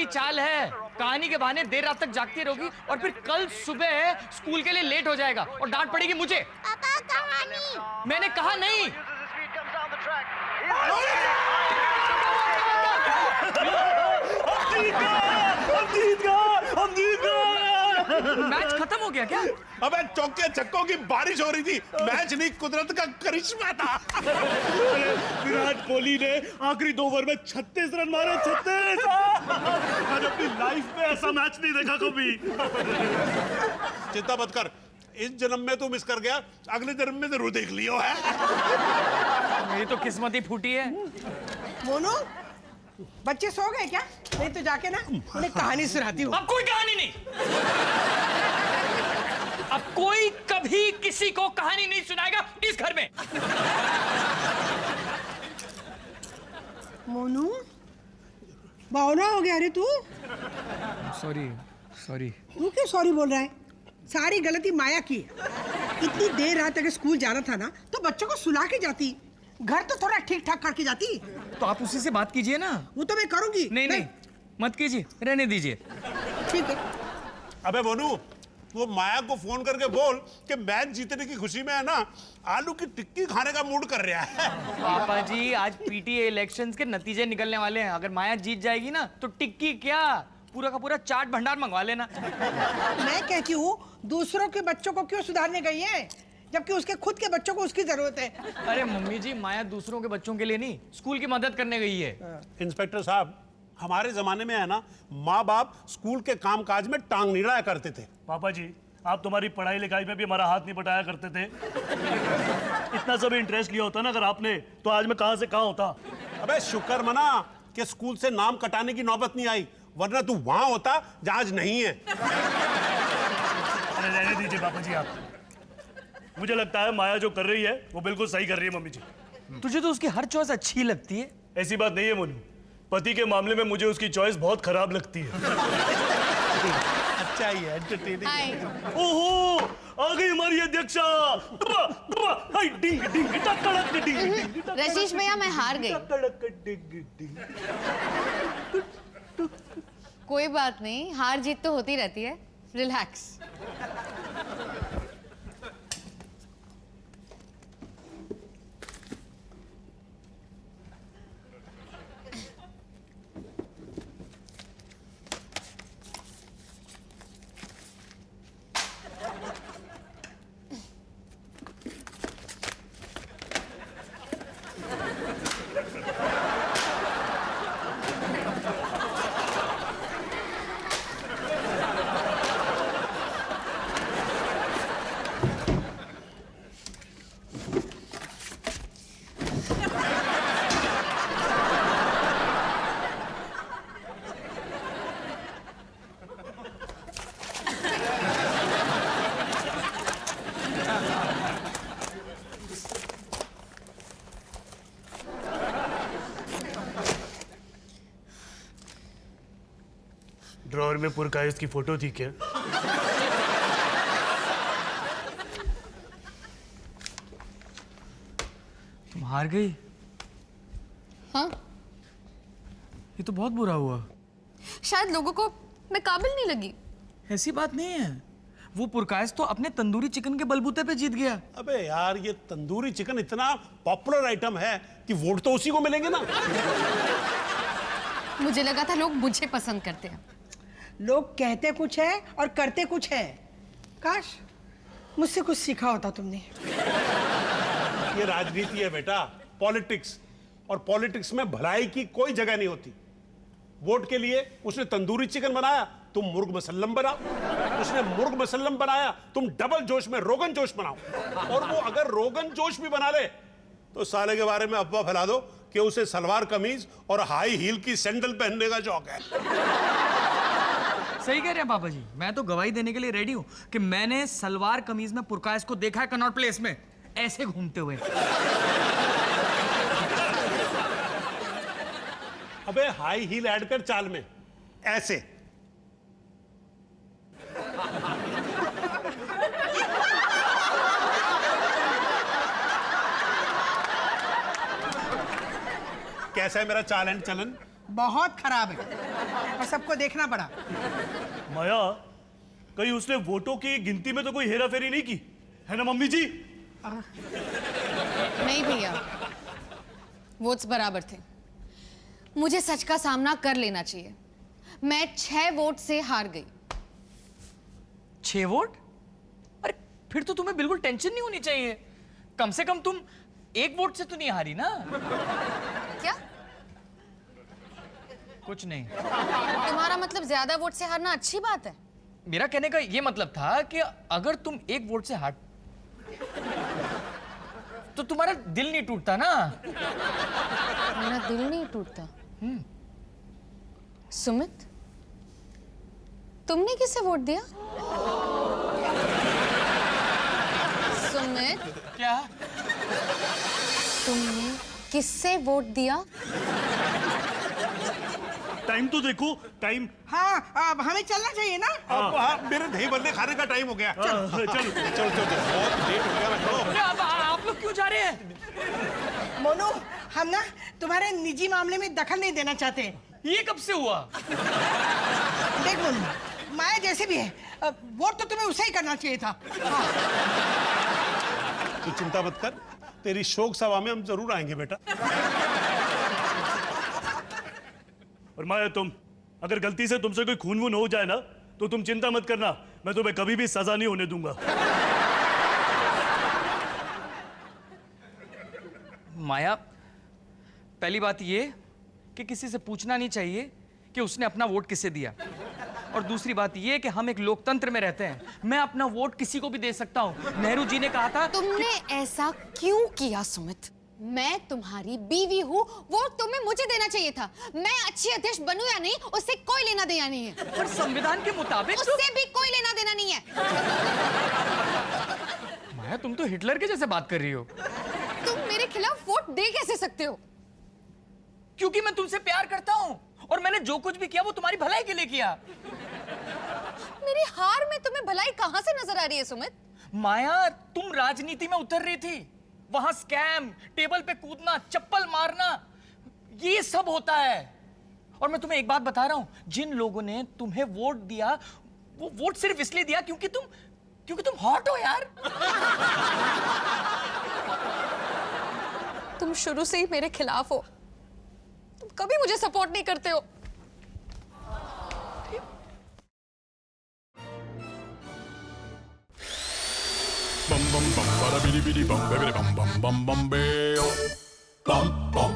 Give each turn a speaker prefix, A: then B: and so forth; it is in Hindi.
A: चाल है, कहानी के बहाने देर रात तक जागती रहोगी और फिर कल सुबह स्कूल के लिए लेट हो जाएगा और डांट पड़ेगी मुझे।
B: पापा कहानी।
A: मैंने कहा नहीं। मैच खत्म हो गया क्या?
C: अबे चौके छक्कों की बारिश हो रही थी, मैच नहीं कुदरत का करिश्मा था।
D: विराट कोहली ने आखिरी 2 ओवर में 36 रन मारे। 36। मैंने अपनी लाइफ में ऐसा मैच नहीं देखा कभी।
C: चिंता मत कर, इस जन्म में तू मिस कर गया, अगले जन्म में जरूर देख लियो है।
A: मेरी तो किस्मत ही फूटी है।
E: मोनू, बच्चे सो गए क्या? नहीं तो जाके ना उन्हें कहानी सुनाती हूँ।
A: अब कोई कहानी नहीं। अब कोई कभी किसी को कहानी नहीं सुनाएगा इस घर में।
E: मोनू, बावला हो गया रे तू।
A: सॉरी।
E: तू क्यों सॉरी बोल रहा है? सारी गलती माया की है। इतनी देर रात अगर स्कूल जाना था ना तो बच्चों को सुला के जाती, घर तो थोड़ा ठीक ठाक करके जाती।
A: तो आप उसी से बात कीजिए ना।
E: वो तो मैं करूंगी।
A: नहीं, मत कीजिए, रहने दीजिए।
E: ठीक है।
C: अबे मोनू, वो माया को फोन करके बोल कि मैच जीतने की खुशी में है ना आलू की टिक्की खाने का मूड कर रहा है।
A: पापा जी, आज पीटीए इलेक्शंस के नतीजे निकलने वाले हैं। अगर माया जीत जाएगी ना तो टिक्की क्या, पूरा का पूरा चाट भंडार मंगवा लेना।
E: मैं कहती हूँ दूसरों के बच्चों को क्यों सुधारने गई है, जबकि उसके खुद के बच्चों को उसकी जरूरत है।
A: अरे मम्मी जी, माया दूसरों के बच्चों के लिए नहीं, स्कूल की मदद करने गई है।
C: इंस्पेक्टर साहब, हमारे जमाने में है ना माँ बाप स्कूल के काम काज में टांग नहीं अड़ाया करते थे।
D: पापा जी, आप तुम्हारी पढ़ाई लिखाई में भी हमारा हाथ नहीं बटाया करते थे। इतना सब इंटरेस्ट लिया होता ना अगर आपने, तो आज मैं कहां से कहां होता।
C: अबे शुक्र मना कि स्कूल से नाम कटाने की नौबत नहीं आई, वरना तू वहां होता जहां आज नहीं है।
D: अरे रहने दीजिए पापा जी, आप। मुझे लगता है माया जो कर रही है वो बिल्कुल सही कर रही है मम्मी जी।
A: तुझे तो उसकी हर चॉइस अच्छी लगती है।
D: ऐसी बात नहीं है मोनू, पति के मामले में मुझे उसकी चॉइस बहुत खराब लगती है।
C: अच्छा ही है, एंटरटेनिंग।
D: ओहो, आ गई हमारी अध्यक्षा। हाय डिंग डिंग टक टक डिंग डिंग।
B: रशीश भैया, मैं हार गई। कोई बात नहीं, हार जीत तो होती रहती है, रिलैक्स।
D: ड्रॉअर में पुरकायस की फोटो थी क्या?
A: तुम हार गई?
B: हाँ,
A: ये तो बहुत बुरा हुआ।
B: शायद लोगों को मैं काबिल नहीं लगी।
A: ऐसी बात नहीं है, वो पुरकायस तो अपने तंदूरी चिकन के बलबूते पे जीत गया।
C: अबे यार, ये तंदूरी चिकन इतना पॉपुलर आइटम है कि वोट तो उसी को मिलेंगे ना।
B: मुझे लगा था लोग मुझे पसंद करते हैं।
E: लोग कहते कुछ है और करते कुछ है। काश मुझसे कुछ सीखा होता तुमने।
C: ये राजनीति है बेटा, पॉलिटिक्स, और पॉलिटिक्स में भलाई की कोई जगह नहीं होती। वोट के लिए उसने तंदूरी चिकन बनाया, तुम मुर्ग मसल्लम बनाओ। उसने मुर्ग मसल्लम बनाया, तुम डबल जोश में रोगन जोश बनाओ। और वो अगर रोगन जोश भी बना ले तो साले के बारे में अफवाह फैला दो कि उसे सलवार कमीज और हाई हील की सैंडल पहनने का शौक है।
A: सही कह रहे हैं पापा जी, मैं तो गवाही देने के लिए रेडी हूं कि मैंने सलवार कमीज में पुरकायस को देखा है कनॉट प्लेस में ऐसे घूमते हुए।
C: अबे हाई हील ऐड कर चाल में, ऐसे। कैसा है मेरा चाल एंड चलन?
E: बहुत खराब है। और सबको देखना पड़ा।
D: माया, कहीं उसने वोटों की गिनती में तो कोई हेरा फेरी नहीं की है ना मम्मी जी?
B: नहीं भैया, वोट्स बराबर थे। मुझे सच का सामना कर लेना चाहिए। मैं 6 वोट से हार गई।
A: 6 वोट? अरे फिर तो तुम्हें बिल्कुल टेंशन नहीं होनी चाहिए। कम से कम तुम 1 वोट से तो नहीं हारी ना?
B: क्या?
A: कुछ नहीं।
B: तुम्हारा मतलब ज्यादा वोट से हारना अच्छी बात है?
A: मेरा कहने का ये मतलब था कि अगर तुम 1 वोट से हार तो तुम्हारा दिल नहीं टूटता ना?
B: मेरा दिल नहीं टूटता। सुमित, तुमने किसे वोट दिया? सुमित,
A: क्या?
B: तुमने किससे वोट दिया?
D: टाइम तो देखो, टाइम।
E: हाँ, अब हमें चलना चाहिए ना।
C: अब हाँ, मेरे दही बल्ले खाने का टाइम हो गया।
D: चलो
C: चल चल चल, बहुत लेट हो गया मैं। चलो।
A: अरे आप लोग क्यों जा रहे हैं?
E: मोनू, हम ना तुम्हारे निजी मामले में दखल नहीं देना चाहते।
A: ये कब से हुआ?
E: देख मोनू, माया जैसे भी है, वोट तो तुम्हें उसे ही करना चाहिए था। हाँ।
C: तू चिंता मत कर, तेरी शोक सभा में हम जरूर आएंगे बेटा।
D: और माया, तुम अगर गलती से तुमसे कोई खून वून हो जाए ना, तो तुम चिंता मत करना, मैं तुम्हें कभी भी सजा नहीं होने दूंगा।
A: माया, पहली बात ये कि किसी से पूछना नहीं चाहिए कि उसने अपना वोट किसे दिया। और दूसरी बात ये कि हम एक लोकतंत्र में रहते हैं। मैं अपना वोट किसी को भी दे सकता हूँ। नेहरू जी ने कहा था।
B: तुमने ऐसा क्यों किया सुमित? मैं तुम्हारी बीवी हूँ, वोट तुम्हें मुझे देना चाहिए था। मैं अच्छी अध्यक्ष बनूं या नहीं, उससे कोई लेना देना नहीं है।
A: पर संविधान के मुताबिक
B: उससे भी कोई लेना देना नहीं है।
A: माया, तुम तो हिटलर के जैसे बात कर रही हो।
B: तुम मेरे खिलाफ वोट दे कैसे सकते हो?
A: क्योंकि मैं तुमसे प्यार करता हूँ और मैंने जो कुछ भी किया वो तुम्हारी भलाई के लिए किया।
B: मेरी हार में तुम्हें भलाई कहाँ से नजर आ रही है सुमित?
A: माया, तुम राजनीति में उतर रही थी। वहां स्कैम, टेबल पे कूदना, चप्पल मारना, ये सब होता है। और मैं तुम्हें एक बात बता रहा हूं, जिन लोगों ने तुम्हें वोट दिया, वो वोट सिर्फ इसलिए दिया क्योंकि तुम हॉट हो यार।
B: तुम शुरू से ही मेरे खिलाफ हो। तुम कभी मुझे सपोर्ट नहीं करते हो।
F: bum bum bum bada bidi bidi bum bidi bum bum bum bum bam bam